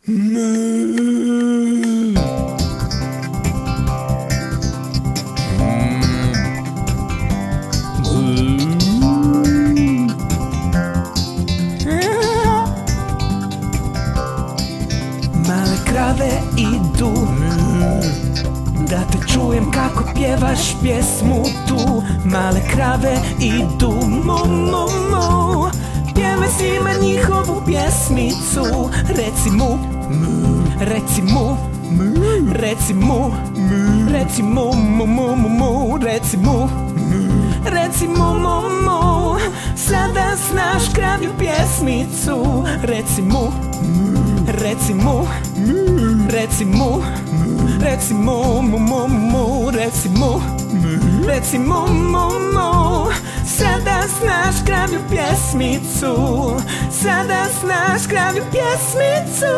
Male krave idu da te čujem kako pjevaš pjesmu tu. Male krave idu mu, mu, mu. Pjevaj svima njihovu pjesmicu. Reci mu, reci mu, reci mu, reci mu, mu, mu, mu, mu. Reci mu, reci mu, mu, mu. Sada znaš kravlju pjesmicu. Reci mu, reci mu, reci mu, reci mu, mu, mu, mu. Reci mu, reci mu, mu, mu. Sada znaš kravlju pjesmicu. Sada znaš kravlju pjesmicu.